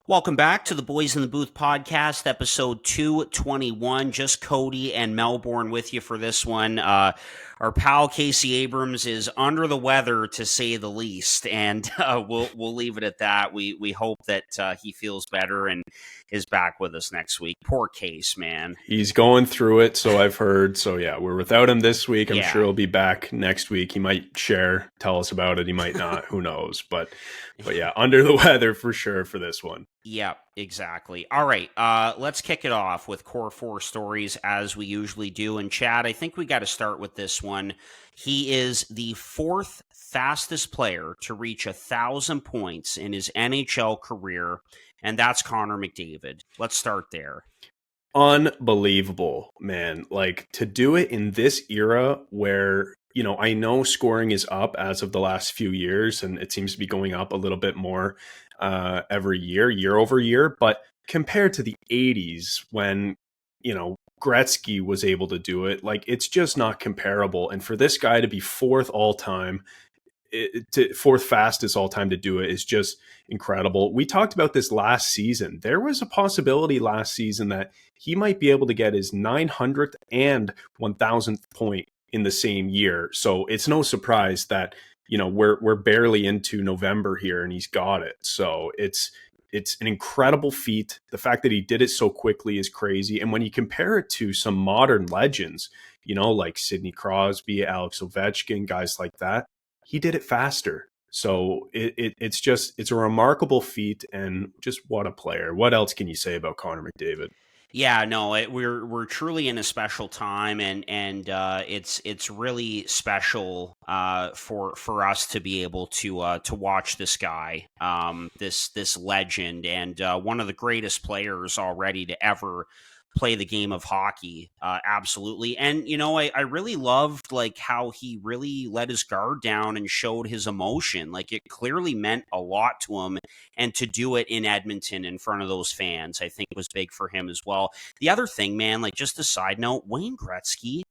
Welcome back to the Boys in the Booth podcast, episode 221. Just Cody and Melbourne with you for this one. Our pal Casey Abrams is under the weather, to say the least, and we'll leave it at that. We hope that he feels better and is back with us next week. Poor Case, man. He's going through it, so I've heard. So yeah, we're without him this week. I'm sure Yeah. he'll be back next week. He might tell us about it. He might not. Who knows? But yeah, under the weather for sure for this one. Yeah, exactly. All right, let's kick it off with core four stories as we usually do. And Chad, I think we got to start with this one. He is the fourth fastest player to reach 1,000 points in his NHL career, and that's Connor McDavid. Let's start there. Unbelievable, man. Like, to do it in this era where, I know scoring is up as of the last few years, and it seems to be going up a little bit more every year over year. But compared to the 80s when, Gretzky was able to do it, like, it's just not comparable. And for this guy to be fourth all time, fourth fastest all time to do it is just incredible. We talked about this last season. There was a possibility last season that he might be able to get his 900th and 1000th point in the same year. So it's no surprise that, we're barely into November here and he's got it. So it's an incredible feat. The fact that he did it so quickly is crazy. And when you compare it to some modern legends, like Sidney Crosby, Alex Ovechkin, guys like that, he did it faster. So it's a remarkable feat, and just what a player. What else can you say about Connor McDavid? Yeah, no, we're truly in a special time, and it's really special for us to be able to watch this guy, this legend, and one of the greatest players already to ever play the game of hockey. Absolutely. And, I really loved like how he really let his guard down and showed his emotion. Like it clearly meant a lot to him, and to do it in Edmonton in front of those fans, I think was big for him as well. The other thing, man, like just a side note, Wayne Gretzky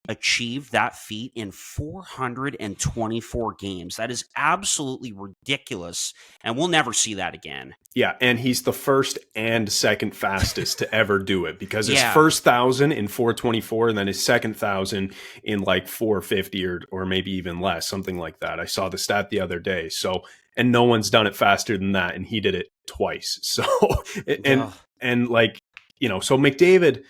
achieved that feat in 424 games. That is absolutely ridiculous, and we'll never see that again. Yeah, and he's the first and second fastest to ever do it, because his Yeah. first 1,000 in 424 and then his second 1,000 in like 450 or maybe even less, something like that. I saw the stat the other day. So, and no one's done it faster than that, and he did it twice. So, and Ugh. and like, so McDavid,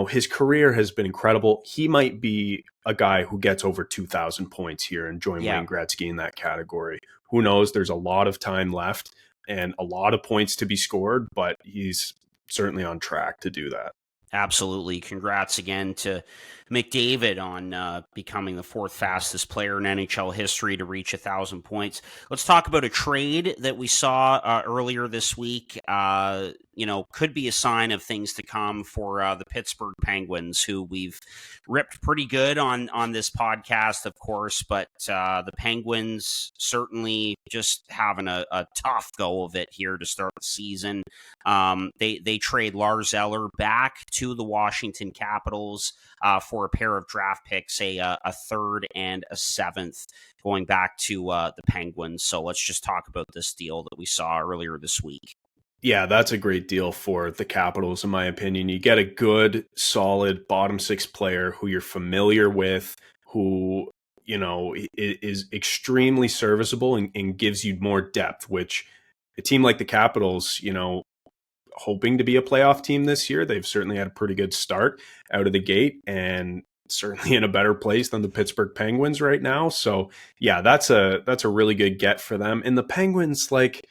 his career has been incredible. He might be a guy who gets over 2,000 points here and join Yeah. Wayne Gretzky in that category. Who knows? There's a lot of time left and a lot of points to be scored, but he's certainly on track to do that. Absolutely. Congrats again to McDavid on becoming the fourth fastest player in NHL history to reach 1,000 points. Let's talk about a trade that we saw earlier this week. Could be a sign of things to come for the Pittsburgh Penguins, who we've ripped pretty good on this podcast, of course. But the Penguins certainly just having a tough go of it here to start the season. They trade Lars Eller back to the Washington Capitals for a pair of draft picks, a third and a seventh, going back to the Penguins. So let's just talk about this deal that we saw earlier this week. Yeah, that's a great deal for the Capitals, in my opinion. You get a good, solid bottom six player who you're familiar with, who, is extremely serviceable and gives you more depth, which a team like the Capitals, hoping to be a playoff team this year, they've certainly had a pretty good start out of the gate, and certainly in a better place than the Pittsburgh Penguins right now. So yeah, that's a really good get for them. And the Penguins, like,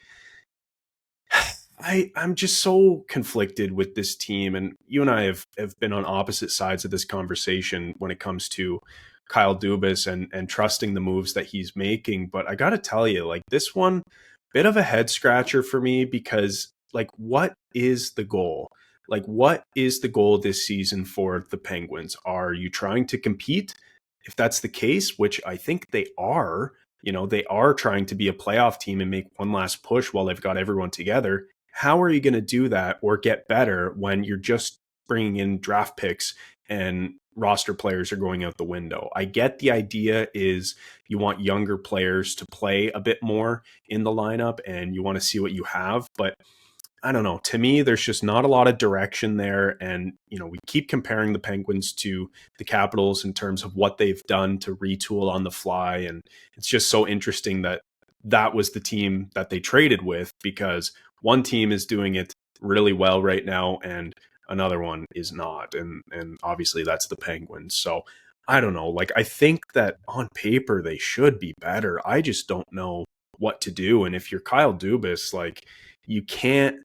I'm just so conflicted with this team, and you and I have been on opposite sides of this conversation when it comes to Kyle Dubas and trusting the moves that he's making. But I got to tell you, like, this one, bit of a head scratcher for me, because like, what is the goal? Like, what is the goal this season for the Penguins? Are you trying to compete? If that's the case, which I think they are, they are trying to be a playoff team and make one last push while they've got everyone together. How are you going to do that or get better when you're just bringing in draft picks and roster players are going out the window? I get the idea is you want younger players to play a bit more in the lineup and you want to see what you have, but I don't know. To me, there's just not a lot of direction there. And, we keep comparing the Penguins to the Capitals in terms of what they've done to retool on the fly. And it's just so interesting that that was the team that they traded with, because one team is doing it really well right now and another one is not. And obviously that's the Penguins. So I don't know. Like, I think that on paper they should be better. I just don't know what to do. And if you're Kyle Dubas, like, you can't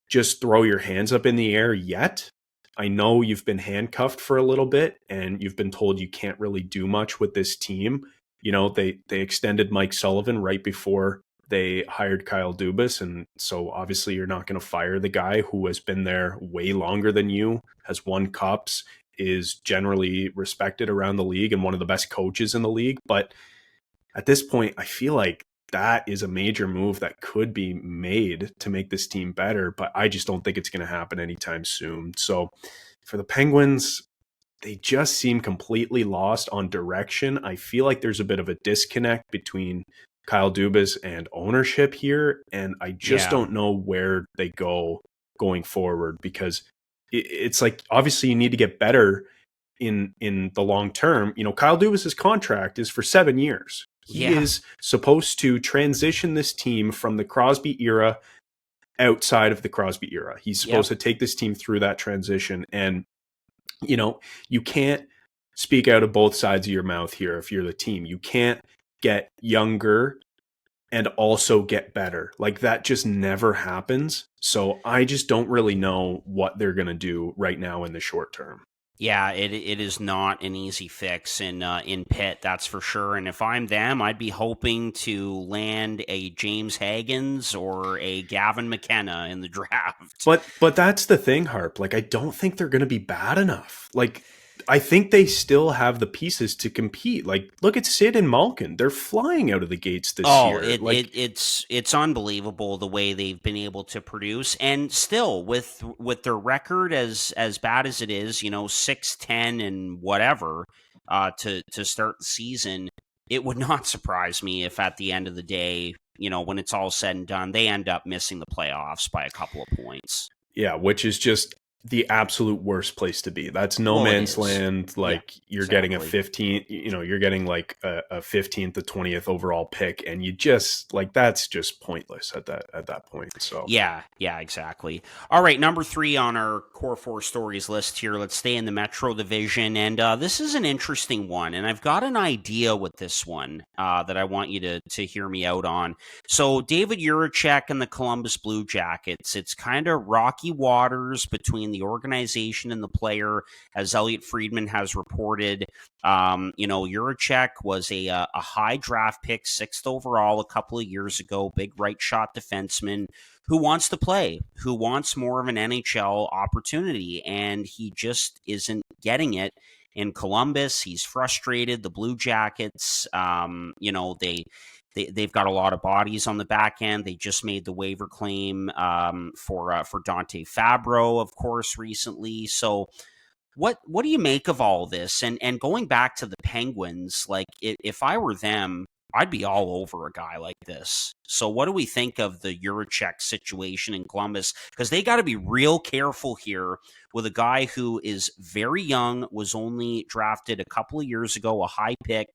just throw your hands up in the air yet. I know you've been handcuffed for a little bit and you've been told you can't really do much with this team. They extended Mike Sullivan right before they hired Kyle Dubas, and so obviously you're not going to fire the guy who has been there way longer than you, has won cups, is generally respected around the league and one of the best coaches in the league. But at this point, I feel like that is a major move that could be made to make this team better, but I just don't think it's going to happen anytime soon. So for the Penguins, they just seem completely lost on direction. I feel like there's a bit of a disconnect between Kyle Dubas and ownership here, and I just Yeah. don't know where they go going forward, because it's like, obviously you need to get better in the long term. Kyle Dubas's contract is for 7 years. He Yeah. is supposed to transition this team from the Crosby era outside of the Crosby era. He's Yep. supposed to take this team through that transition. And, you can't speak out of both sides of your mouth here if you're the team. You can't get younger and also get better. Like, that just never happens. So I just don't really know what they're going to do right now in the short term. Yeah, it is not an easy fix in Pitt, that's for sure. And if I'm them, I'd be hoping to land a James Hagens or a Gavin McKenna in the draft. But that's the thing, Harp. Like, I don't think they're going to be bad enough. Like, I think they still have the pieces to compete. Like, look at Sid and Malkin; they're flying out of the gates this Oh, year. Like, it's unbelievable the way they've been able to produce, and still with their record as bad as it is, 6-10 and whatever, to start the season, it would not surprise me if at the end of the day, when it's all said and done, they end up missing the playoffs by a couple of points. yeah, which is just the absolute worst place to be. That's no Well, it man's is. land. Yeah, Like, you're getting a exactly. 15, you're getting like a 15th to 20th overall pick, and you just, like, that's just pointless at that point. So Yeah, yeah, exactly. All right, number 3 on our core 4 stories list here. Let's stay in the Metro Division, and this is an interesting one, and I've got an idea with this one that I want you to hear me out on. So, David Juracek and the Columbus Blue Jackets. It's kind of rocky waters between the organization and the player, as Elliot Friedman has reported. Juracek was a high draft pick, 6th overall a couple of years ago, big right shot defenseman who wants to play, who wants more of an NHL opportunity, and he just isn't getting it in Columbus. He's frustrated. The Blue Jackets, they've got a lot of bodies on the back end. They just made the waiver claim for Dante Fabro, of course, recently. So what do you make of all this? And going back to the Penguins, like if I were them, I'd be all over a guy like this. So what do we think of the Juracek situation in Columbus? Because they got to be real careful here with a guy who is very young, was only drafted a couple of years ago, a high pick,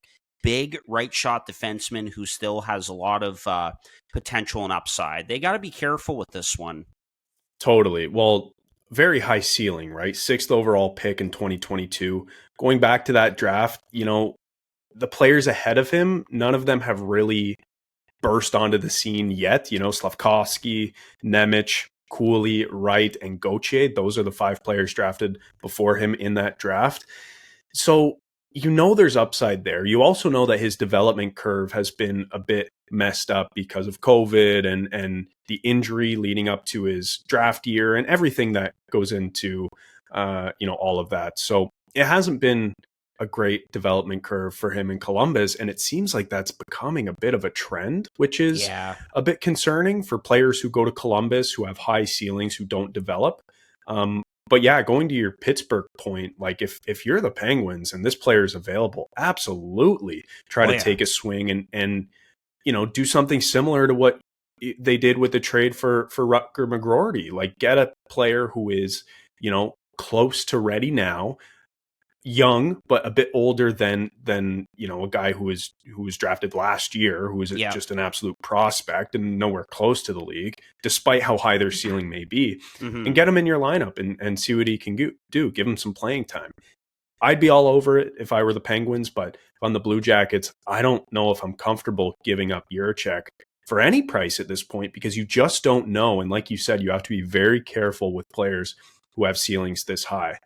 big right shot defenseman who still has a lot of potential and upside. They got to be careful with this one. totally. Well, very high ceiling, right? 6th overall pick in 2022. Going back to that draft, the players ahead of him, none of them have really burst onto the scene yet. Slavkovsky, Nemec, Cooley, Wright, and Gauthier. Those are the 5 players drafted before him in that draft. So, there's upside there. You also know that his development curve has been a bit messed up because of COVID and the injury leading up to his draft year and everything that goes into all of that. So it hasn't been a great development curve for him in Columbus, and it seems like that's becoming a bit of a trend, which is Yeah. a bit concerning for players who go to Columbus who have high ceilings who don't develop. But yeah, going to your Pittsburgh point, like if you're the Penguins and this player is available, absolutely try Oh to yeah. take a swing and do something similar to what they did with the trade for Rutger McGroarty. Like, get a player who is, close to ready now, young but a bit older than a guy who was drafted last year, who was Yeah. just an absolute prospect and nowhere close to the league, despite how high their ceiling may be, and get him in your lineup and see what he can do. Give him some playing time. I'd be all over it if I were the Penguins, but on the Blue Jackets, I don't know if I'm comfortable giving up Juracek for any price at this point, because you just don't know. And like you said, you have to be very careful with players who have ceilings this high.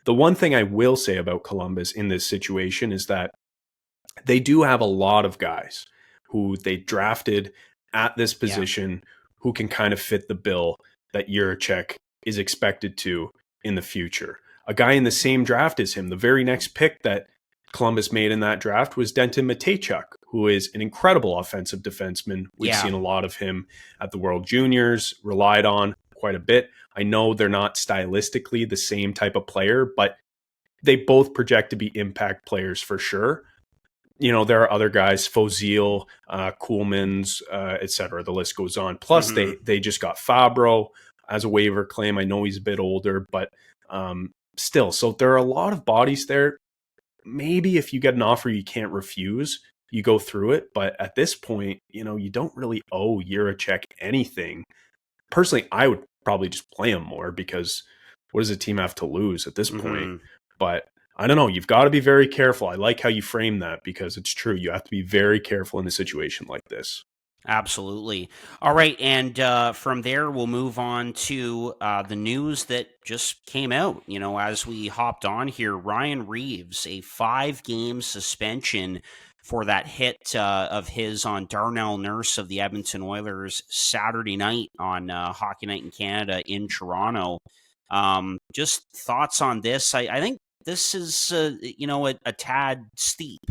The one thing I will say about Columbus in this situation is that they do have a lot of guys who they drafted at this position who can kind of fit the bill that Juracek is expected to in the future. A guy in the same draft as him, the very next pick that Columbus made in that draft was Denton Mateychuk, who is an incredible offensive defenseman. We've seen a lot of him at the World Juniors, relied on quite a bit. I know they're not stylistically the same type of player, but they both project to be impact players for sure. There are other guys, Fozil, Kuhlmans, etc. The list goes on. Plus, they just got Fabro as a waiver claim. I know he's a bit older, but still. So there are a lot of bodies there. Maybe if you get an offer you can't refuse, you go through it. But at this point, you don't really owe Juracek anything. Personally, I would probably just play him more, because what does a team have to lose at this point? But I don't know. You've got to be very careful. I like how you frame that, because it's true. You have to be very careful in a situation like this. Absolutely. All right. And from there, we'll move on to the news that just came out. As we hopped on here, Ryan Reeves, a 5-game suspension for that hit of his on Darnell Nurse of the Edmonton Oilers Saturday night on Hockey Night in Canada in Toronto. Just thoughts on this? I think this is, a tad steep.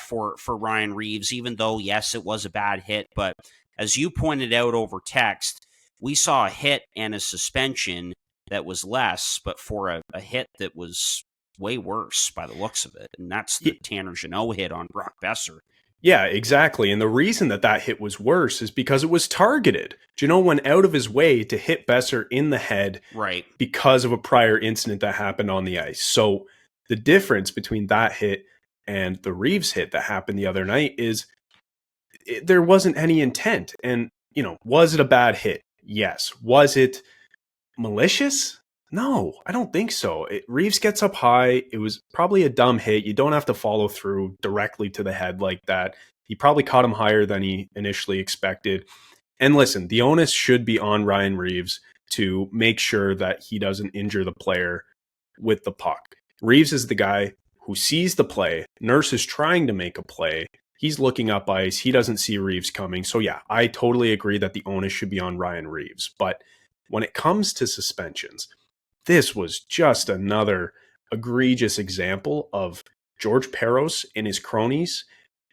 For Ryan Reeves, even though, yes, it was a bad hit. But as you pointed out over text, we saw a hit and a suspension that was less, but for a hit that was way worse by the looks of it. And that's the Tanner Jeannot hit on Brock Besser. Yeah, exactly. And the reason that hit was worse is because it was targeted. Jeannot went out of his way to hit Besser in the head, right, because of a prior incident that happened on the ice. So the difference between that hit and the Reeves hit that happened the other night is there wasn't any intent. And, was it a bad hit? Yes. Was it malicious? No, I don't think so. Reeves gets up high. It was probably a dumb hit. You don't have to follow through directly to the head like that. He probably caught him higher than he initially expected. And listen, the onus should be on Ryan Reeves to make sure that he doesn't injure the player with the puck. Reeves is the guy who sees the play. Nurse is trying to make a play. He's looking up ice. He doesn't see Reeves coming. So yeah, I totally agree that the onus should be on Ryan Reeves. But when it comes to suspensions, this was just another egregious example of George Peros and his cronies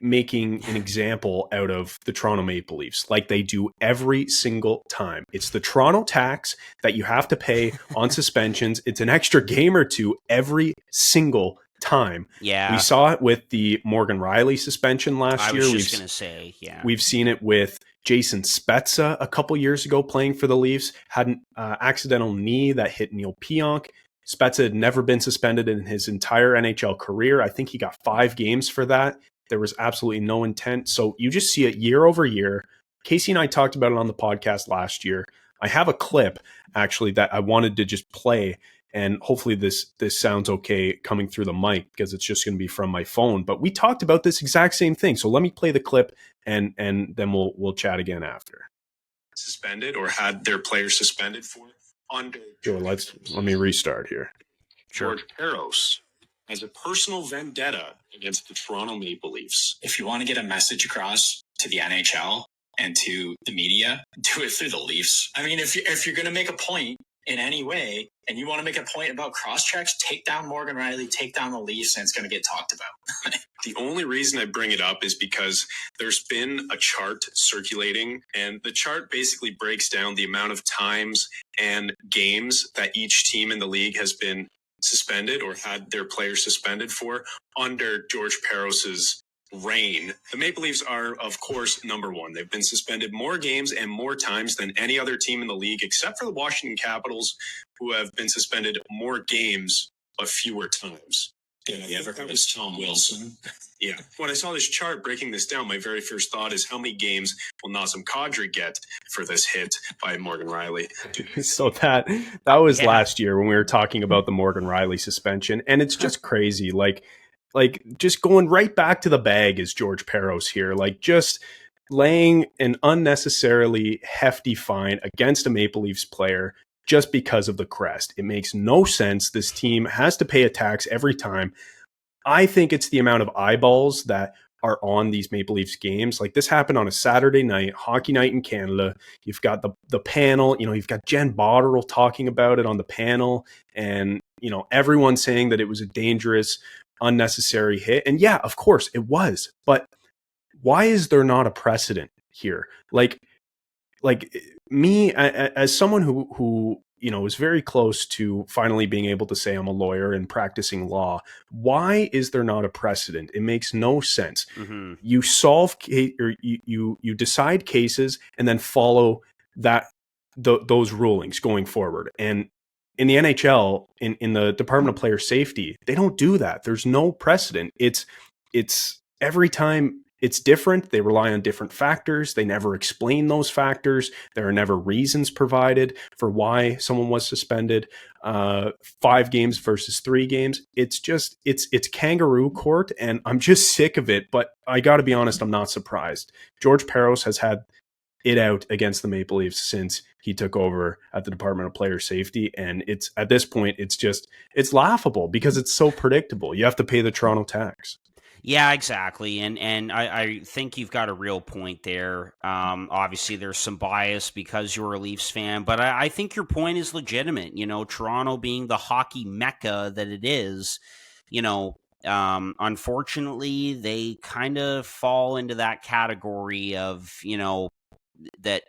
making an example out of the Toronto Maple Leafs, like they do every single time. It's the Toronto tax that you have to pay on suspensions. It's an extra game or two every single time. Yeah. We saw it with the Morgan Riley suspension last year. I was just going to say, yeah. We've seen it with Jason Spezza a couple years ago playing for the Leafs, had an accidental knee that hit Neil Pionk. Spezza had never been suspended in his entire NHL career. I think he got 5 games for that. There was absolutely no intent. So you just see it year over year. Casey and I talked about it on the podcast last year. I have a clip, actually, that I wanted to just play. And hopefully this sounds okay coming through the mic, because it's just going to be from my phone. But we talked about this exact same thing. So let me play the clip, and then we'll chat again after. Suspended or had their players suspended for under. Sure, let me restart here. George Peros has a personal vendetta against the Toronto Maple Leafs. If you want to get a message across to the NHL and to the media, do it through the Leafs. I mean, if you're going to make a point in any way, and you want to make a point about cross-checks, take down Morgan Riley, take down the Leafs, and it's going to get talked about. The only reason I bring it up is because there's been a chart circulating, and the chart basically breaks down the amount of times and games that each team in the league has been suspended or had their players suspended for under George Peros's reign, the Maple Leafs are, of course, number one. They've been suspended more games and more times than any other team in the league, except for the Washington Capitals, who have been suspended more games but fewer times. Yeah, that was Tom Wilson. Yeah. When I saw this chart breaking this down, my very first thought is how many games will Nazem Kadri get for this hit by Morgan Riley? So that was last year when we were talking about the Morgan Riley suspension, and it's just crazy. Like just going right back to the bag is George Peros here. Like just laying an unnecessarily hefty fine against a Maple Leafs player just because of the crest. It makes no sense. This team has to pay a tax every time. I think it's the amount of eyeballs that are on these Maple Leafs games. Like this happened on a Saturday night, hockey night in Canada. You've got the panel, you've got Jen Botterill talking about it on the panel, and everyone saying that it was a dangerous, unnecessary hit. And yeah, of course it was. But why is there not a precedent here? Like me, as someone who is very close to finally being able to say I'm a lawyer and practicing law, why is there not a precedent? It makes no sense. Mm-hmm. You solve or you decide cases and then follow those rulings going forward. And in the NHL, in the Department of Player Safety, they don't do that. There's no precedent. It's every time. It's different. They rely on different factors. They never explain those factors. There are never reasons provided for why someone was suspended. 5 games versus 3 games. It's kangaroo court, and I'm just sick of it. But I got to be honest, I'm not surprised. George Peros has had it out against the Maple Leafs since he took over at the Department of Player Safety, and it's at this point, it's laughable because it's so predictable. You have to pay the Toronto tax. Yeah, exactly. And I think you've got a real point there. Obviously, there's some bias because you're a Leafs fan, but I think your point is legitimate. Toronto being the hockey mecca that it is, unfortunately, they kind of fall into that category of, that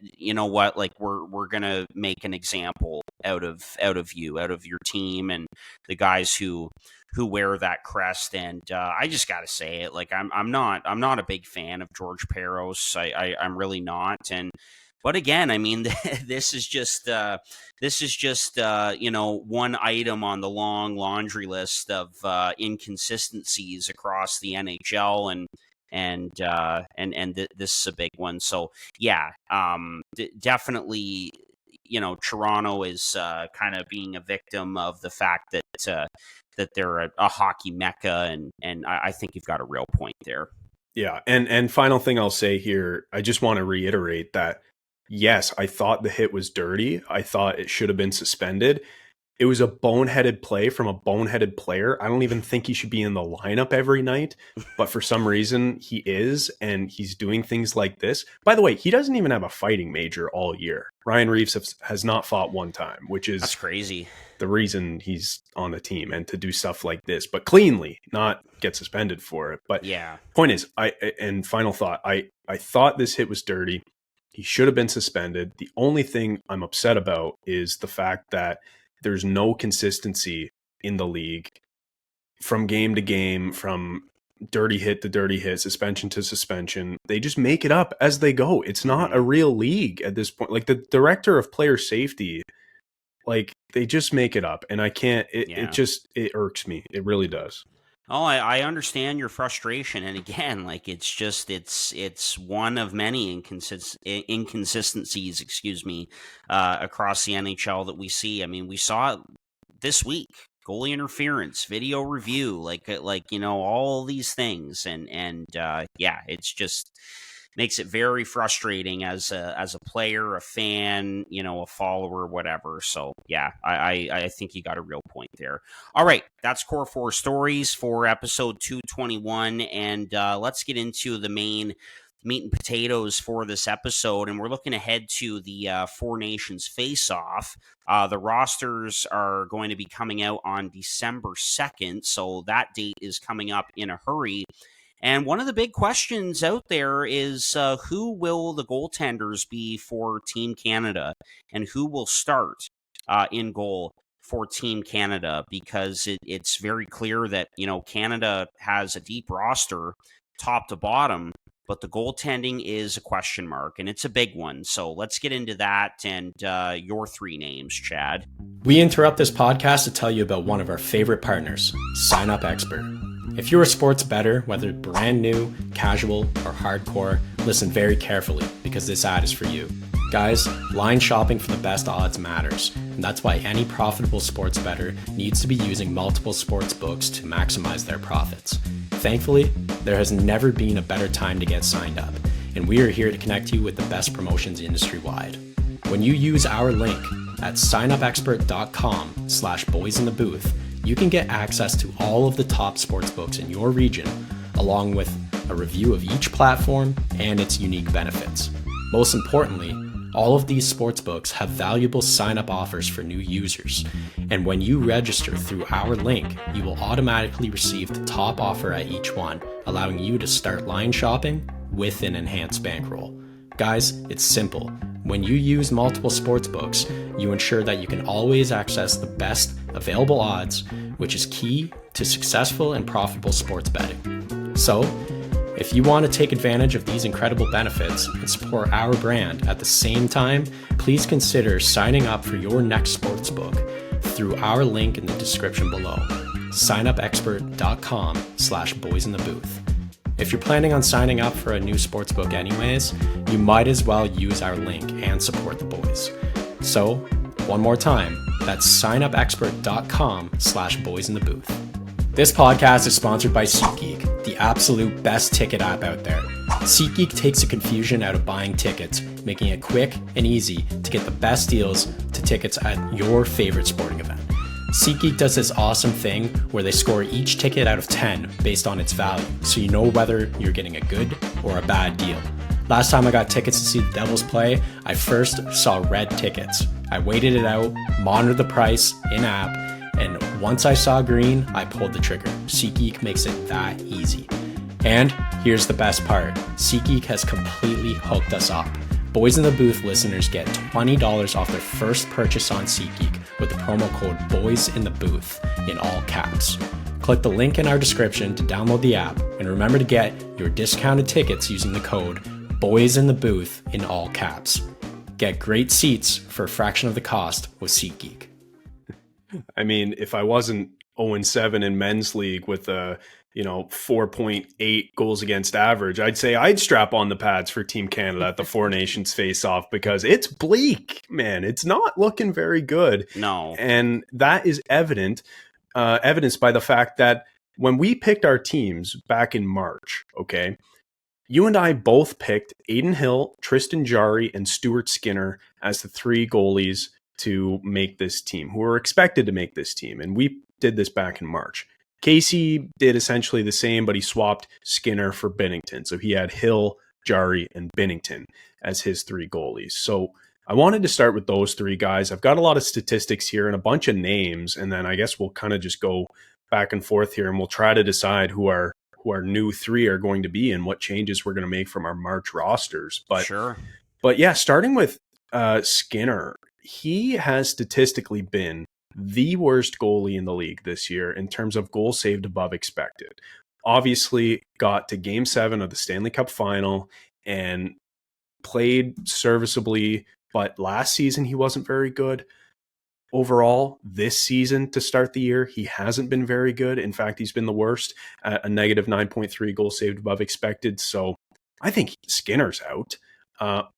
like we're gonna make an example out of you, out of your team, and the guys who wear that crest. And I just gotta say it, like I'm not a big fan of George Peros. I'm really not. But again, I mean, this is just one item on the long laundry list of inconsistencies across the NHL, and this is a big one. So yeah, definitely, Toronto is kind of being a victim of the fact that they're a hockey mecca, and I think you've got a real point there. Yeah, and final thing I'll say here, I just want to reiterate that yes, I thought the hit was dirty. I thought it should have been suspended. It was a boneheaded play from a boneheaded player. I don't even think he should be in the lineup every night, but for some reason he is, and he's doing things like this. By the way, he doesn't even have a fighting major all year. Ryan Reeves has not fought one time, which is that's crazy. The reason he's on the team, and to do stuff like this, but cleanly, not get suspended for it. But yeah, point is, and final thought, I thought this hit was dirty. He should have been suspended. The only thing I'm upset about is the fact that there's no consistency in the league from game to game, from dirty hit to dirty hit, suspension to suspension. They just make it up as they go. It's not a real league at this point. Like the director of player safety, like they just make it up, and I can't. It irks me. It really does. Oh, I understand your frustration, and again, like it's one of many inconsistencies, across the NHL that we see. I mean, we saw it this week: goalie interference, video review, like all these things, and yeah, it's just makes it very frustrating as a player, a fan, a follower, whatever. So yeah, I think you got a real point there. All right, that's Core 4 Stories for episode 221, and let's get into the main meat and potatoes for this episode. And we're looking ahead to the Four Nations face-off. The rosters are going to be coming out on December 2nd, so that date is coming up in a hurry. And one of the big questions out there is who will the goaltenders be for Team Canada, and who will start in goal for Team Canada? Because it's very clear that, Canada has a deep roster, top to bottom, but the goaltending is a question mark, and it's a big one. So let's get into that and your three names, Chad. We interrupt this podcast to tell you about one of our favorite partners, Sign Up Expert. If you're a sports bettor, whether brand new, casual, or hardcore, listen very carefully because this ad is for you. Guys, line shopping for the best odds matters, and that's why any profitable sports bettor needs to be using multiple sports books to maximize their profits. Thankfully, there has never been a better time to get signed up, and we are here to connect you with the best promotions industry-wide. When you use our link at signupexpert.com/boysinthebooth, you can get access to all of the top sportsbooks in your region, along with a review of each platform and its unique benefits. Most importantly, all of these sportsbooks have valuable sign-up offers for new users, and when you register through our link, you will automatically receive the top offer at each one, allowing you to start line shopping with an enhanced bankroll. Guys, it's simple. When you use multiple sportsbooks, you ensure that you can always access the best available odds, which is key to successful and profitable sports betting. So, if you want to take advantage of these incredible benefits and support our brand at the same time, please consider signing up for your next sportsbook through our link in the description below, signupexpert.com/boysinthebooth. If you're planning on signing up for a new sportsbook anyways, you might as well use our link and support the boys. So, one more time, that's signupexpert.com/boysinthebooth. This podcast is sponsored by SeatGeek, the absolute best ticket app out there. SeatGeek takes the confusion out of buying tickets, making it quick and easy to get the best deals to tickets at your favorite sporting event. SeatGeek does this awesome thing where they score each ticket out of 10 based on its value, so you know whether you're getting a good or a bad deal. Last time I got tickets to see the Devils play, I first saw red tickets. I waited it out, monitored the price in-app, and once I saw green, I pulled the trigger. SeatGeek makes it that easy. And here's the best part. SeatGeek has completely hooked us up. Boys in the Booth listeners get $20 off their first purchase on SeatGeek with the promo code BOYSINTHEBOOth in all caps. Click the link in our description to download the app, and remember to get your discounted tickets using the code BOYSINTHEBOOth in all caps. Get great seats for a fraction of the cost with SeatGeek. I mean, if I wasn't 0-7 in men's league with a 4.8 goals against average, I'd say I'd strap on the pads for Team Canada at the Four Nations face-off because it's bleak, man. It's not looking very good. No. And that is evidenced by the fact that when we picked our teams back in March, okay, you and I both picked Aiden Hill, Tristan Jarry, and Stuart Skinner as the three goalies to make this team, who were expected to make this team. And we did this back in March. Casey did essentially the same, but he swapped Skinner for Binnington. So he had Hill, Jarry, and Binnington as his three goalies. So I wanted to start with those three guys. I've got a lot of statistics here and a bunch of names, and then I guess we'll kind of just go back and forth here, and we'll try to decide who our new three are going to be and what changes we're going to make from our March rosters. But Sure. But yeah, starting with Skinner, he has statistically been the worst goalie in the league this year in terms of goals saved above expected. Obviously got to Game 7 of the Stanley Cup Final and played serviceably, but last season he wasn't very good. Overall, this season to start the year, he hasn't been very good. In fact, he's been the worst at a negative 9.3 goals saved above expected. So I think Skinner's out.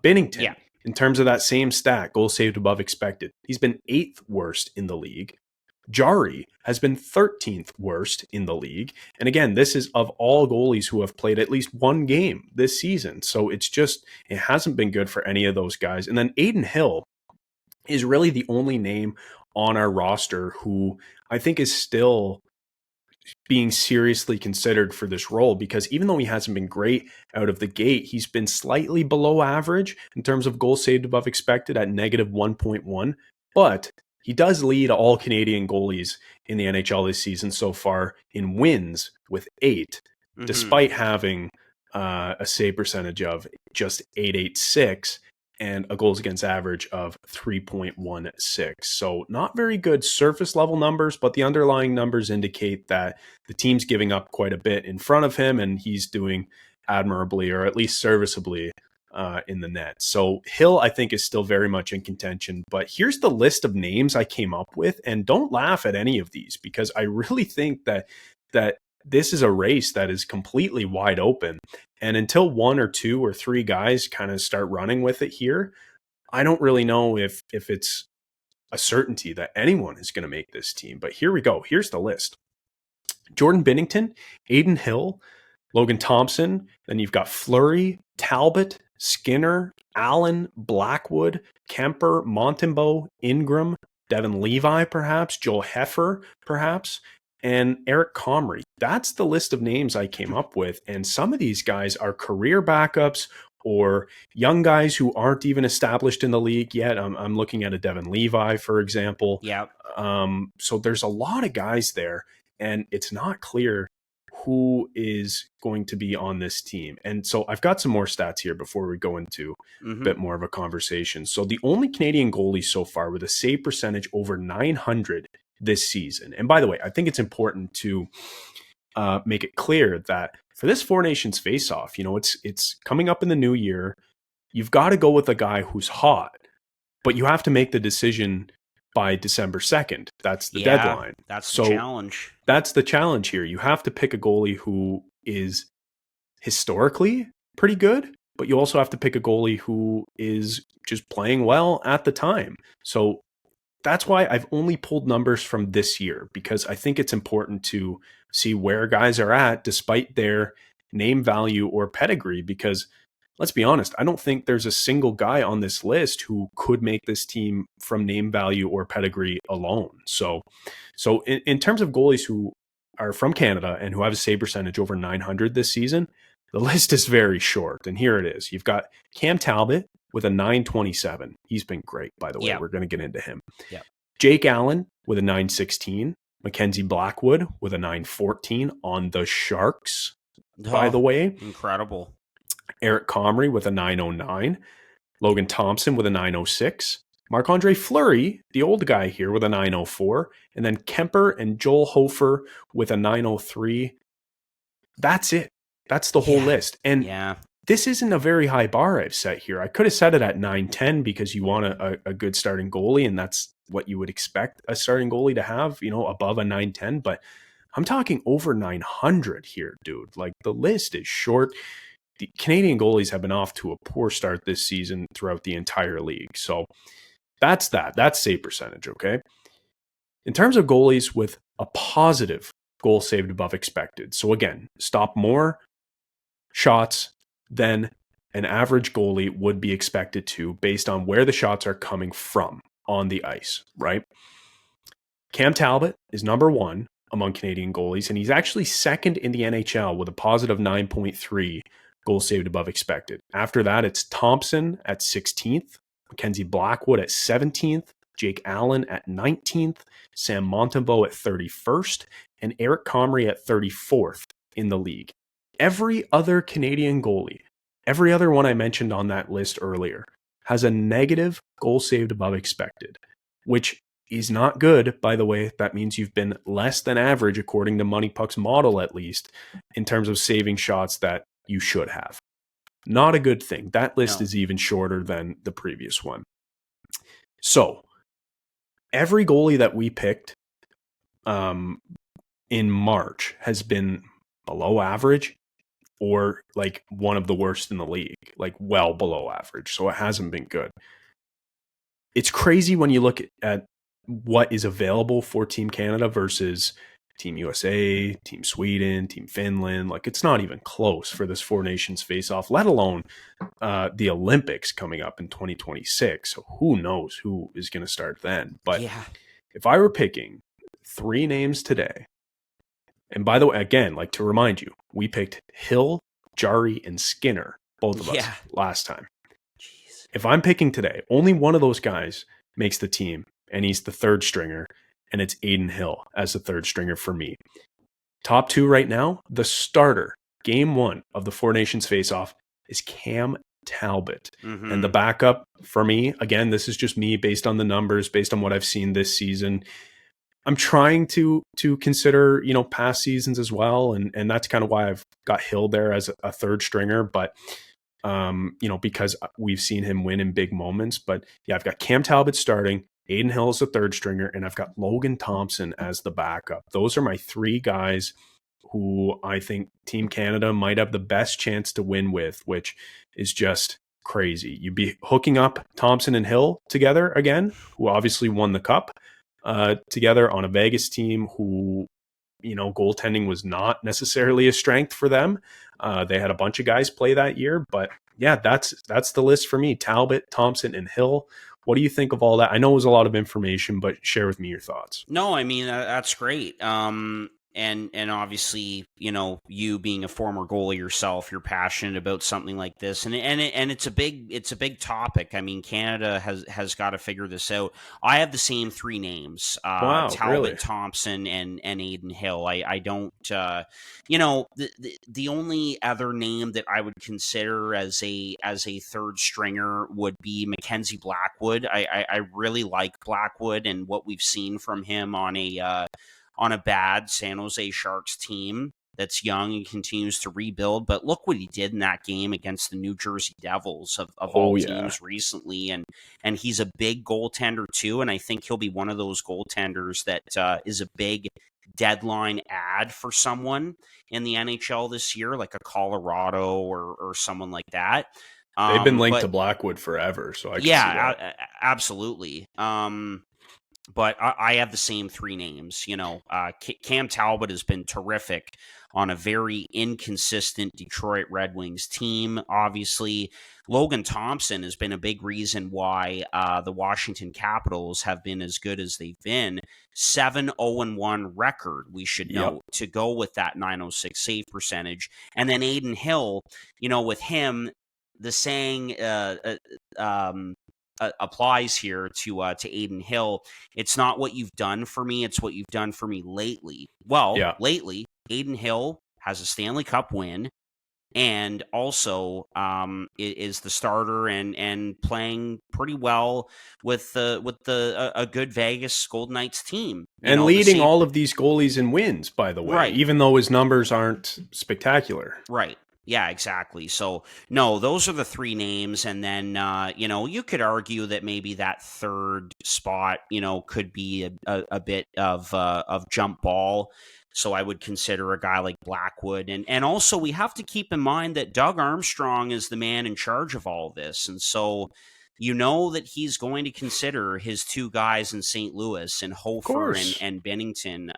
Binnington. Yeah. In terms of that same stat, goals saved above expected, he's been 8th worst in the league. Jarry has been 13th worst in the league. And again, this is of all goalies who have played at least one game this season. So it hasn't been good for any of those guys. And then Aiden Hill is really the only name on our roster who I think is still being seriously considered for this role, because even though he hasn't been great out of the gate, he's been slightly below average in terms of goals saved above expected at negative 1.1, but he does lead all Canadian goalies in the NHL this season so far in wins with 8, despite having a save percentage of just .886 and a goals against average of 3.16. So not very good surface level numbers, but the underlying numbers indicate that the team's giving up quite a bit in front of him, and he's doing admirably, or at least serviceably, in the net. So Hill, I think, is still very much in contention. But here's the list of names I came up with, and don't laugh at any of these, because I really think that this is a race that is completely wide open. And until one or two or three guys kind of start running with it here, I don't really know if it's a certainty that anyone is going to make this team. But here we go. Here's the list. Jordan Binnington, Aiden Hill, Logan Thompson. Then you've got Fleury, Talbot, Skinner, Allen, Blackwood, Kemper, Montembeault, Ingram, Devin Levi, perhaps, Joel Heffer, perhaps, and Eric Comrie. That's the list of names I came up with. And some of these guys are career backups or young guys who aren't even established in the league yet. I'm looking at a Devin Levi, for example. Yeah. So there's a lot of guys there, and it's not clear who is going to be on this team. And so I've got some more stats here before we go into a bit more of a conversation. So the only Canadian goalie so far with a save percentage over 900 this season. And by the way, I think it's important to make it clear that for this Four Nations face-off, it's coming up in the new year. You've got to go with a guy who's hot, but you have to make the decision by December 2nd. That's the deadline. That's the challenge. That's the challenge here. You have to pick a goalie who is historically pretty good, but you also have to pick a goalie who is just playing well at the time. So that's why I've only pulled numbers from this year, because I think it's important to see where guys are at despite their name value or pedigree, because let's be honest, I don't think there's a single guy on this list who could make this team from name value or pedigree alone. So in terms of goalies who are from Canada and who have a save percentage over 900 this season, the list is very short. And here it is. You've got Cam Talbot with a 927. He's been great, by the way. Yeah. We're going to get into him. Yeah. Jake Allen with a 916. Mackenzie Blackwood with a 914 on the Sharks, by the way. Incredible. Eric Comrie with a 909. Logan Thompson with a 906. Marc-Andre Fleury, the old guy here, with a 904. And then Kemper and Joel Hofer with a 903. That's it. That's the whole list. And this isn't a very high bar I've set here. I could have set it at 910 because you want a good starting goalie, and that's what you would expect a starting goalie to have, above a 910. But I'm talking over 900 here, dude. Like, the list is short. The Canadian goalies have been off to a poor start this season throughout the entire league. So that's that. That's save percentage, okay? In terms of goalies with a positive goal saved above expected. So again, stop more shots than an average goalie would be expected to based on where the shots are coming from on the ice, right? Cam Talbot is number one among Canadian goalies, and he's actually second in the NHL with a positive 9.3 goals saved above expected. After that, it's Thompson at 16th, Mackenzie Blackwood at 17th, Jake Allen at 19th, Sam Montembeault at 31st, and Eric Comrie at 34th in the league. Every other Canadian goalie, every other one I mentioned on that list earlier, has a negative goal saved above expected, which is not good, by the way. That means you've been less than average, according to Money Puck's model at least, in terms of saving shots that you should have. Not a good thing. That list is even shorter than the previous one. So, every goalie that we picked in March has been below average or like one of the worst in the league, like well below average. So it hasn't been good. It's crazy when you look at what is available for Team Canada versus Team USA, Team Sweden, Team Finland. Like, it's not even close for this Four Nations face-off, let alone the Olympics coming up in 2026. So who knows who is going to start then. But if I were picking three names today, and by the way, again, like to remind you, we picked Hill, Jari, and Skinner, both of us, last time. Jeez. If I'm picking today, only one of those guys makes the team, and he's the third stringer, and it's Aiden Hill as the third stringer for me. Top two right now, the starter, game one of the Four Nations face-off, is Cam Talbot. Mm-hmm. And the backup for me, again, this is just me based on the numbers, based on what I've seen this season. I'm trying to consider, past seasons as well. And that's kind of why I've got Hill there as a third stringer. But because we've seen him win in big moments. But yeah, I've got Cam Talbot starting, Aiden Hill as the third stringer, and I've got Logan Thompson as the backup. Those are my three guys who I think Team Canada might have the best chance to win with, which is just crazy. You'd be hooking up Thompson and Hill together again, who obviously won the cup, together on a Vegas team who, goaltending was not necessarily a strength for them. They had a bunch of guys play that year, but yeah, that's the list for me. Talbot, Thompson, and Hill. What do you think of all that? I know it was a lot of information, but share with me your thoughts. No, I mean, that's great. And obviously, you being a former goalie yourself, you're passionate about something like this, and it's a big topic. I mean, Canada has got to figure this out. I have the same three names: Wow, Talbot, really? Thompson, and Aiden Hill. I don't, the only other name that I would consider as a third stringer would be Mackenzie Blackwood. I really like Blackwood and what we've seen from him on a bad San Jose Sharks team that's young and continues to rebuild. But look what he did in that game against the New Jersey Devils of all teams recently. And he's a big goaltender too. And I think he'll be one of those goaltenders that is a big deadline ad for someone in the NHL this year, like a Colorado or someone like that. They've been linked to Blackwood forever, so I can see that. Absolutely. But I have the same three names. Cam Talbot has been terrific on a very inconsistent Detroit Red Wings team. Obviously, Logan Thompson has been a big reason why the Washington Capitals have been as good as they've been. 7-0-1 record, we should note, to go with that .906 save percentage. And then Aiden Hill, with him, the saying applies here to Aiden Hill. It's not what you've done for me, it's what you've done for me lately. Well, lately, Aiden Hill has a Stanley Cup win and also is the starter and playing pretty well with a good Vegas Golden Knights team. And leading all of these goalies in wins, by the way, even though his numbers aren't spectacular. Right. Yeah, exactly. So, no, those are the three names. And then, you could argue that maybe that third spot, could be a bit of jump ball. So I would consider a guy like Blackwood. And also we have to keep in mind that Doug Armstrong is the man in charge of all this. And so that he's going to consider his two guys in St. Louis and Hofer and Binnington.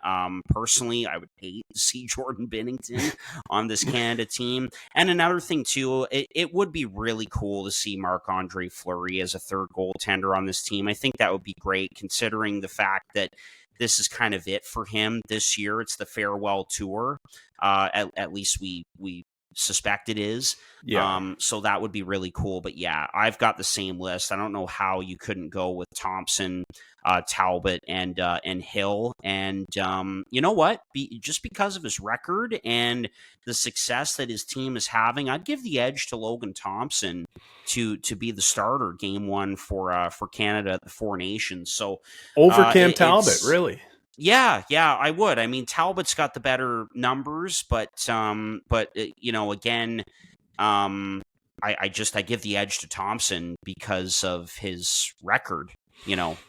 Personally, I would hate to see Jordan Binnington on this Canada team. And another thing, too, it would be really cool to see Marc-Andre Fleury as a third goaltender on this team. I think that would be great, considering the fact that this is kind of it for him this year. It's the farewell tour. At least we suspect it is. So that would be really cool. But yeah, I've got the same list. I don't know how you couldn't go with Thompson, Talbot, and Hill. And you know what? Just because of his record and the success that his team is having, I'd give the edge to Logan Thompson to be the starter game one for Canada at the Four Nations. So over Cam Talbot, really? Yeah, I would. I mean, Talbot's got the better numbers, but again, I give the edge to Thompson because of his record.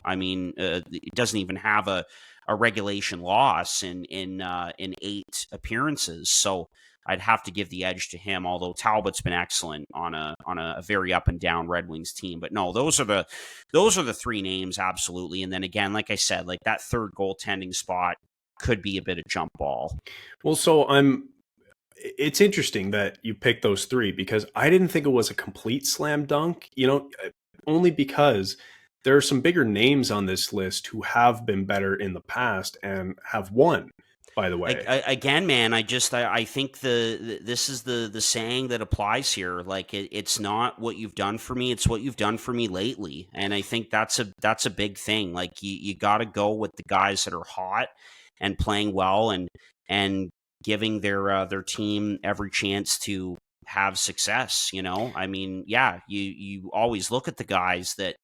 I mean, it doesn't even have a regulation loss in 8 appearances, so I'd have to give the edge to him. Although Talbot's been excellent on a very up and down Red Wings team. But no, those are the three names, absolutely. And then again, like I said, like that third goaltending spot could be a bit of jump ball. Well, so it's interesting that you picked those three because I didn't think it was a complete slam dunk, only because there are some bigger names on this list who have been better in the past and have won. By the way, again, man, I think this is the saying that applies here. Like it's not what you've done for me; it's what you've done for me lately. And I think that's a big thing. Like you got to go with the guys that are hot and playing well and giving their team every chance to have success. I mean, yeah, you always look at the guys that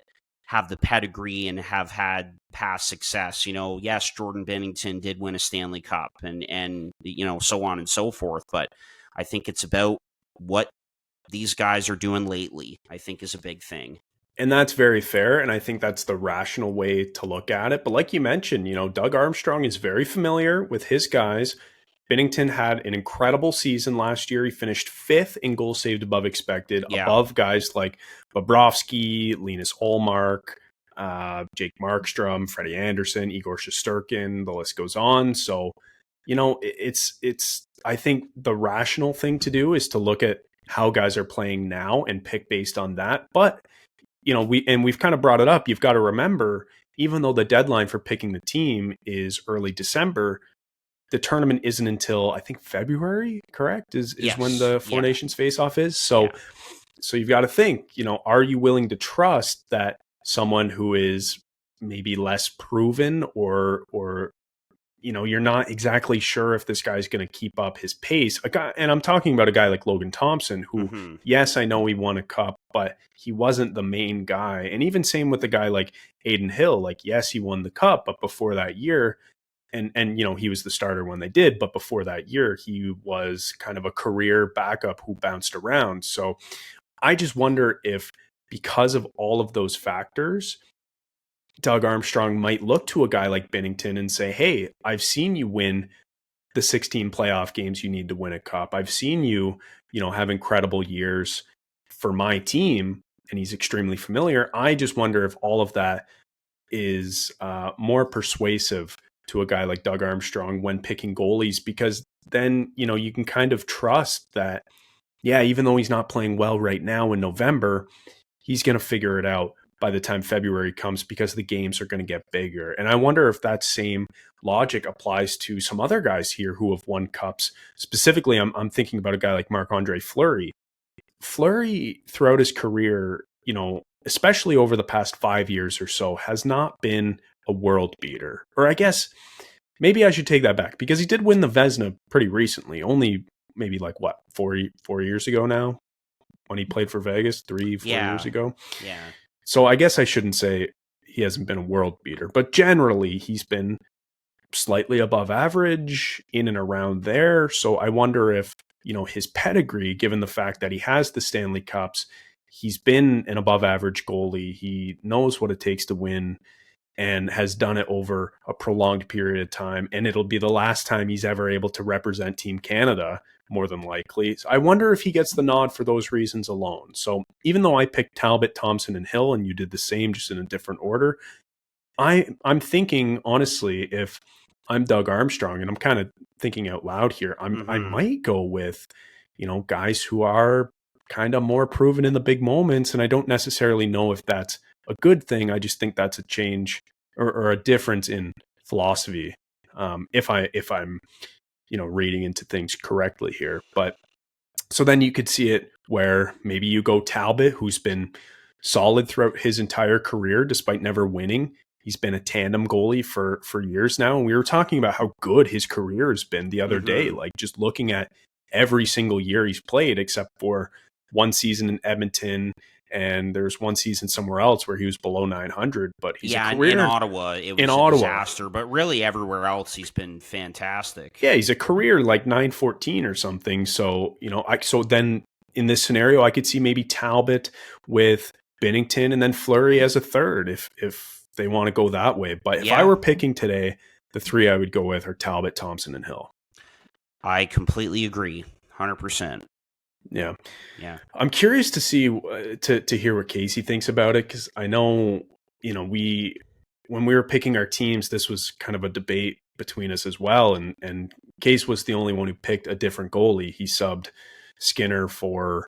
have the pedigree and have had past success. Yes, Jordan Binnington did win a Stanley Cup, and so on and so forth. But I think it's about what these guys are doing lately, I think, is a big thing. And that's very fair. And I think that's the rational way to look at it. But like you mentioned, Doug Armstrong is very familiar with his guys. Binnington had an incredible season last year. He finished 5th in goals saved above expected, above guys like Bobrovsky, Linus Ullmark, Jake Markstrom, Freddie Anderson, Igor Shesterkin. The list goes on. So, it's I think the rational thing to do is to look at how guys are playing now and pick based on that. But we've kind of brought it up. You've got to remember, even though the deadline for picking the team is early December, the tournament isn't until I think February, correct? Is Yes. when the Four Nations face-off is. So you've got to think, are you willing to trust that someone who is maybe less proven or you're not exactly sure if this guy's going to keep up his pace. And I'm talking about a guy like Logan Thompson, who, yes, I know he won a cup, but he wasn't the main guy. And even same with a guy like Aiden Hill. Like, yes, he won the cup, but before that year, and he was the starter when they did, but before that year, he was kind of a career backup who bounced around. So I just wonder if, because of all of those factors, Doug Armstrong might look to a guy like Binnington and say, hey, I've seen you win the 16 playoff games you need to win a cup. I've seen you, have incredible years for my team, and he's extremely familiar. I just wonder if all of that is more persuasive to a guy like Doug Armstrong when picking goalies, because then, you can kind of trust that, yeah, even though he's not playing well right now in November, he's going to figure it out by the time February comes, because the games are going to get bigger. And I wonder if that same logic applies to some other guys here who have won cups. Specifically, I'm thinking about a guy like Marc-Andre Fleury. Fleury, throughout his career, especially over the past 5 years or so, has not been a world beater. Or I guess maybe I should take that back, because he did win the Vezina pretty recently, only maybe like 4 years ago now, when he played for Vegas, 4 years ago. Yeah. So I guess I shouldn't say he hasn't been a world beater, but generally he's been slightly above average, in and around there. So I wonder if, his pedigree, given the fact that he has the Stanley Cups, he's been an above average goalie, he knows what it takes to win, and has done it over a prolonged period of time. And it'll be the last time he's ever able to represent Team Canada, more than likely. So I wonder if he gets the nod for those reasons alone. So even though I picked Talbot, Thompson, and Hill, and you did the same, just in a different order, I'm thinking, honestly, if I'm Doug Armstrong, and I'm kind of thinking out loud here, I might go with, guys who are kind of more proven in the big moments. And I don't necessarily know if that's a good thing. I just think that's a change or a difference in philosophy. If I'm, reading into things correctly here. But so then you could see it where maybe you go Talbot, who's been solid throughout his entire career, despite never winning. He's been a tandem goalie for years now. And we were talking about how good his career has been the other day, like just looking at every single year he's played, except for one season in Edmonton, and there's one season somewhere else where he was below 900. But he's a career in Ottawa, it was a disaster. But really, everywhere else, he's been fantastic. Yeah, he's a career like 914 or something. So so then in this scenario, I could see maybe Talbot with Binnington and then Fleury as a third, if they want to go that way. But if I were picking today, the three I would go with are Talbot, Thompson, and Hill. I completely agree, 100%. Yeah. I'm curious to see to hear what Casey thinks about it, because I know, when we were picking our teams, this was kind of a debate between us as well. And Case was the only one who picked a different goalie. He subbed Skinner for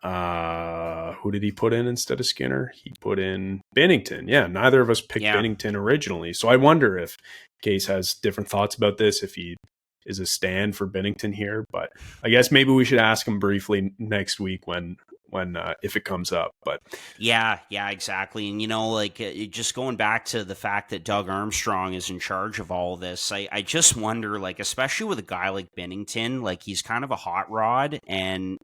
who did he put in instead of Skinner? He put in Binnington. Yeah, neither of us picked Binnington originally. So I wonder if Case has different thoughts about this, if he is a stand for Binnington here. But I guess maybe we should ask him briefly next week when when if it comes up. But yeah, exactly. And like just going back to the fact that Doug Armstrong is in charge of all this, I just wonder, like, especially with a guy like Binnington, like he's kind of a hot rod, and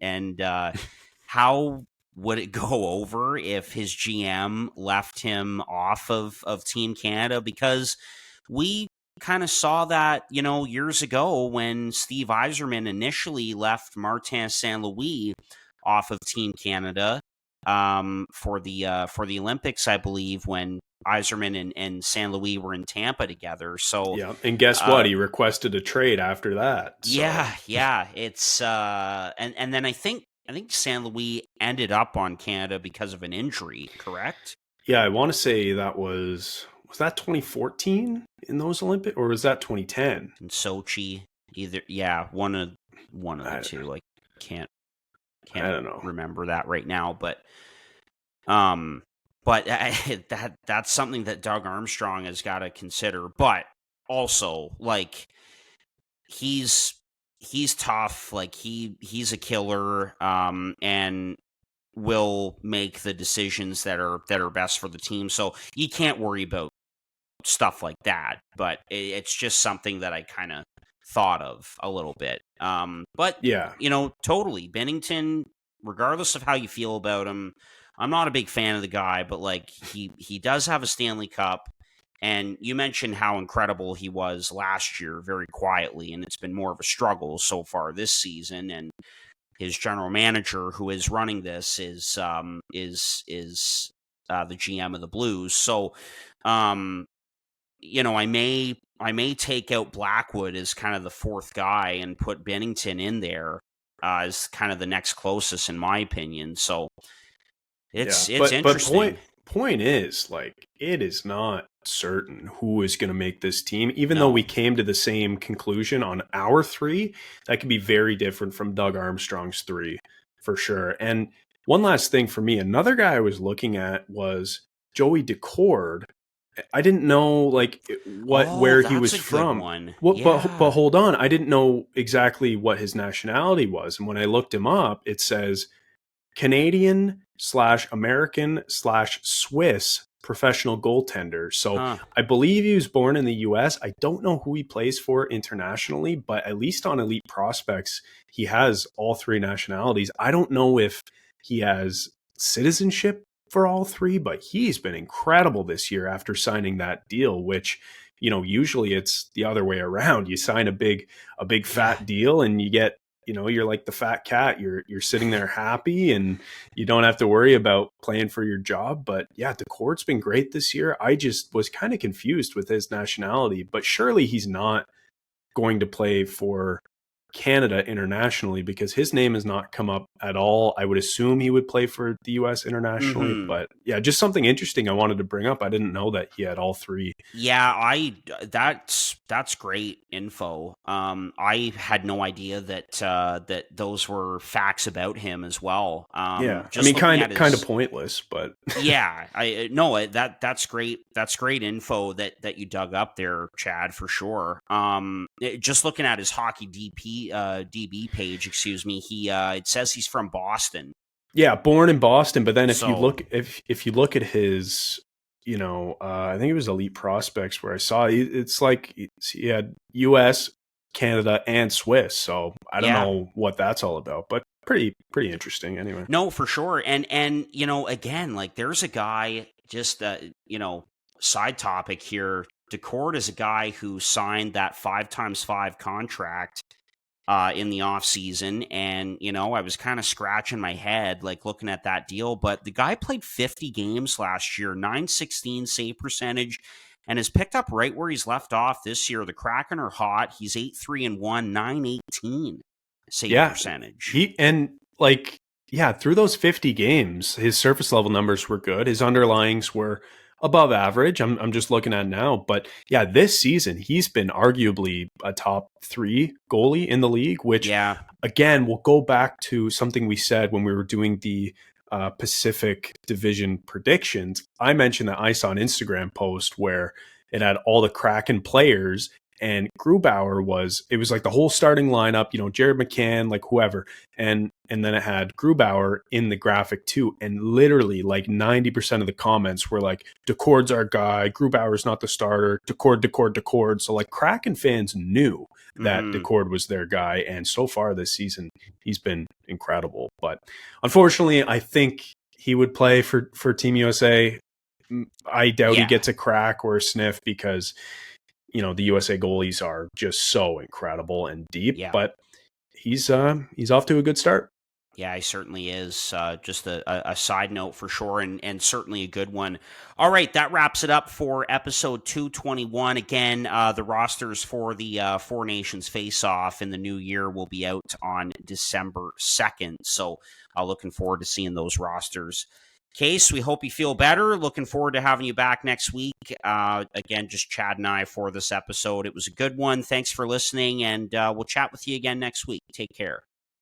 how would it go over if his GM left him off of Team Canada? Because we kind of saw that, years ago when Steve Yzerman initially left Martin St. Louis off of Team Canada for the Olympics, I believe, when Yzerman and St. Louis were in Tampa together. So yeah, and guess what? He requested a trade after that. So. Yeah, it's and then I think St. Louis ended up on Canada because of an injury, correct? Yeah, I want to say that was that 2014 in those Olympics, or was that 2010 in Sochi? Either, yeah, one of the two. Like, can't I don't know. remember that right now, but that's something that Doug Armstrong has got to consider. But also, like, he's tough. Like, he's a killer, and will make the decisions that are best for the team. So you can't worry about stuff like that. But it's just something that I kind of thought of a little bit. But yeah, totally, Binnington, regardless of how you feel about him, I'm not a big fan of the guy, but like he does have a Stanley Cup. And you mentioned how incredible he was last year, very quietly, and it's been more of a struggle so far this season. And his general manager, who is running this, is the GM of the Blues. So, I may take out Blackwood as kind of the fourth guy and put Binnington in there as kind of the next closest, in my opinion. So it's interesting. But point is, like, it is not certain who is going to make this team, even though we came to the same conclusion on our three. That could be very different from Doug Armstrong's three, for sure. And one last thing for me, another guy I was looking at was Joey Decord. I didn't know, like, where he was from. Well, yeah. but hold on, I didn't know exactly what his nationality was, and when I looked him up, it says Canadian/American/Swiss professional goaltender. So I believe he was born in the US. I don't know who he plays for internationally, but at least on Elite Prospects, he has all three nationalities. I don't know if he has citizenship for all three, but he's been incredible this year after signing that deal, which, usually it's the other way around. You sign a big fat deal and you get, you're like the fat cat. You're sitting there happy and you don't have to worry about playing for your job. But yeah, Decord's been great this year. I just was kind of confused with his nationality, but surely he's not going to play for Canada internationally because his name has not come up at all. I would assume he would play for the US internationally, but yeah, just something interesting I wanted to bring up. I didn't know that he had all three. Yeah, that's great info. I had no idea that those were facts about him as well. Yeah, I mean, kind of pointless, but yeah, that's great. That's great info that you dug up there, Chad, for sure. Just looking at his hockey DB page, excuse me, it says he's from Boston. Yeah, born in Boston, but then if you look at his, I think it was Elite Prospects where I saw it's like he had US, Canada, and Swiss. So I don't know what that's all about, but pretty interesting anyway. No, for sure. And again, like, there's a guy, just side topic here. Decord is a guy who signed that 5x5 contract in the off season, and I was kind of scratching my head, like, looking at that deal. But the guy played 50 games last year, .916 save percentage, and has picked up right where he's left off this year. The Kraken are hot. He's 8-3-1, .918 save percentage. Through those 50 games, his surface level numbers were good. His underlyings were above average. I'm just looking at now, but yeah, this season he's been arguably a top 3 goalie in the league, which again, we'll go back to something we said when we were doing the Pacific Division predictions. I mentioned that I saw an Instagram post where it had all the Kraken players and Grubauer it was like the whole starting lineup, you know, Jared McCann, like whoever. And then it had Grubauer in the graphic too. And literally like 90% of the comments were like, Decord's our guy. Grubauer's not the starter. Decord. So like Kraken fans knew that Decord was their guy. And so far this season, he's been incredible. But unfortunately, I think he would play for Team USA. I doubt he gets a crack or a sniff because, you know, the USA goalies are just so incredible and deep, but he's off to a good start. Yeah, he certainly is. Just a side note for sure, and certainly a good one. All right, that wraps it up for episode 221. Again, the rosters for the Four Nations Face-Off in the new year will be out on December 2nd. So looking forward to seeing those rosters. Case, we hope you feel better. Looking forward to having you back next week. Again, just Chad and I for this episode. It was a good one. Thanks for listening, and we'll chat with you again next week. Take care.